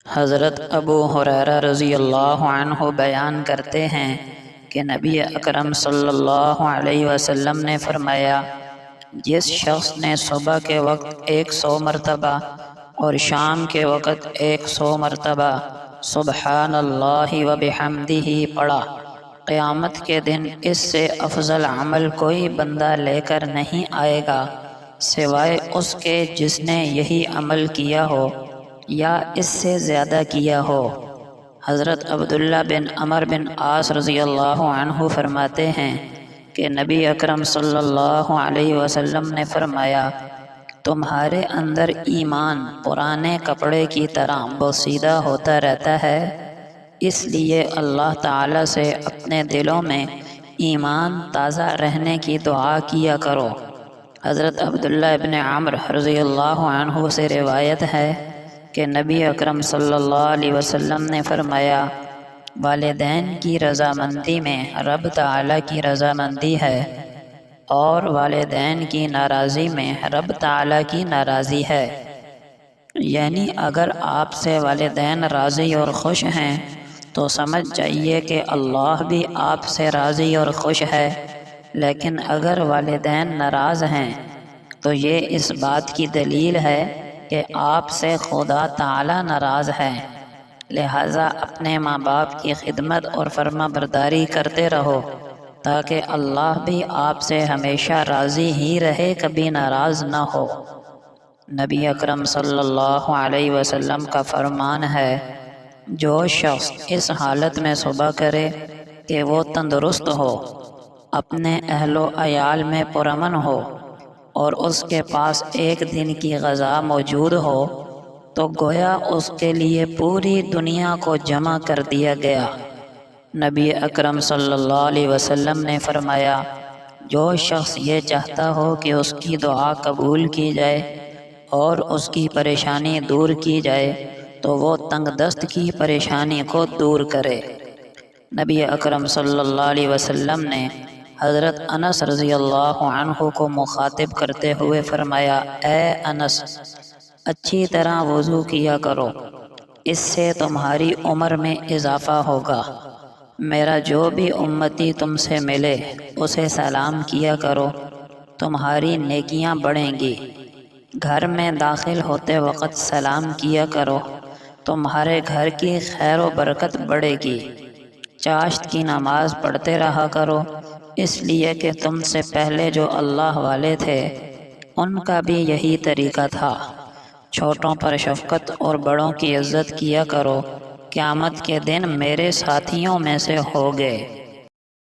حضرت ابو ہریرہ رضی اللہ عنہ بیان کرتے ہیں کہ نبی اکرم صلی اللہ علیہ وسلم نے فرمایا، جس شخص نے صبح کے وقت 100 مرتبہ اور شام کے وقت 100 مرتبہ سبحان اللہ و بحمدہ پڑھا، قیامت کے دن اس سے افضل عمل کوئی بندہ لے کر نہیں آئے گا سوائے اس کے جس نے یہی عمل کیا ہو یا اس سے زیادہ کیا ہو۔ حضرت عبداللہ بن عمر بن عاص رضی اللہ عنہ فرماتے ہیں کہ نبی اکرم صلی اللہ علیہ وسلم نے فرمایا، تمہارے اندر ایمان پرانے کپڑے کی طرح بوسیدہ ہوتا رہتا ہے، اس لیے اللہ تعالی سے اپنے دلوں میں ایمان تازہ رہنے کی دعا کیا کرو۔ حضرت عبداللہ ابن عمر رضی اللہ عنہ سے روایت ہے کہ نبی اکرم صلی اللہ علیہ وسلم نے فرمایا، والدین کی رضامندی میں رب تعالی کی رضامندی ہے اور والدین کی ناراضی میں رب تعالی کی ناراضی ہے۔ یعنی اگر آپ سے والدین راضی اور خوش ہیں تو سمجھ جائیے کہ اللہ بھی آپ سے راضی اور خوش ہے، لیکن اگر والدین ناراض ہیں تو یہ اس بات کی دلیل ہے کہ آپ سے خدا تعالی ناراض ہے۔ لہٰذا اپنے ماں باپ کی خدمت اور فرما برداری کرتے رہو تاکہ اللہ بھی آپ سے ہمیشہ راضی ہی رہے، کبھی ناراض نہ ہو۔ نبی اکرم صلی اللہ علیہ وسلم کا فرمان ہے، جو شخص اس حالت میں صبح کرے کہ وہ تندرست ہو، اپنے اہل و عیال میں پرامن ہو اور اس کے پاس ایک دن کی غذا موجود ہو، تو گویا اس کے لیے پوری دنیا کو جمع کر دیا گیا۔ نبی اکرم صلی اللہ علیہ وسلم نے فرمایا، جو شخص یہ چاہتا ہو کہ اس کی دعا قبول کی جائے اور اس کی پریشانی دور کی جائے تو وہ تنگ دست کی پریشانی کو دور کرے۔ نبی اکرم صلی اللہ علیہ وسلم نے حضرت انس رضی اللہ عنہ کو مخاطب کرتے ہوئے فرمایا، اے انس، اچھی طرح وضو کیا کرو، اس سے تمہاری عمر میں اضافہ ہوگا۔ میرا جو بھی امتی تم سے ملے اسے سلام کیا کرو، تمہاری نیکیاں بڑھیں گی۔ گھر میں داخل ہوتے وقت سلام کیا کرو، تمہارے گھر کی خیر و برکت بڑھے گی۔ چاشت کی نماز پڑھتے رہا کرو، اس لیے کہ تم سے پہلے جو اللہ والے تھے ان کا بھی یہی طریقہ تھا۔ چھوٹوں پر شفقت اور بڑوں کی عزت کیا کرو، قیامت کے دن میرے ساتھیوں میں سے ہوگے۔